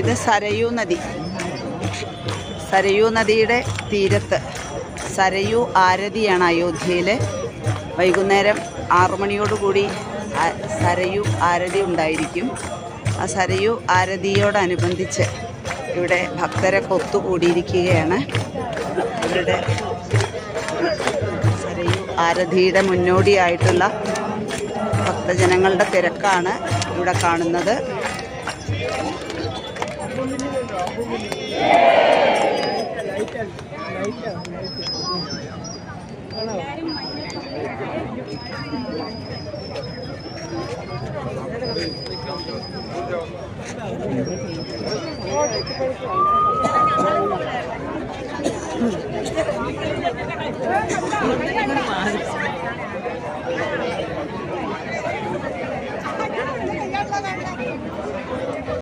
ഇത് സരയൂ നദി. സരയൂ നദിയുടെ തീരത്ത് സരയൂ ആരതിയാണ് അയോധ്യയിലെ. വൈകുന്നേരം 6 മണിയോടുകൂടി സരയൂ ആരതി ഉണ്ടായിരിക്കും. ആ സരയൂ ആരതിയോടനുബന്ധിച്ച് ഇവിടെ ഭക്തരൊക്കെ ഒത്തുകൂടിയിരിക്കുകയാണ്. ഇവരുടെ സരയൂ ആരതിയുടെ മുന്നോടിയായിട്ടുള്ള ഭക്തജനങ്ങളുടെ തിരക്കാണ് ഇവിടെ കാണുന്നത്.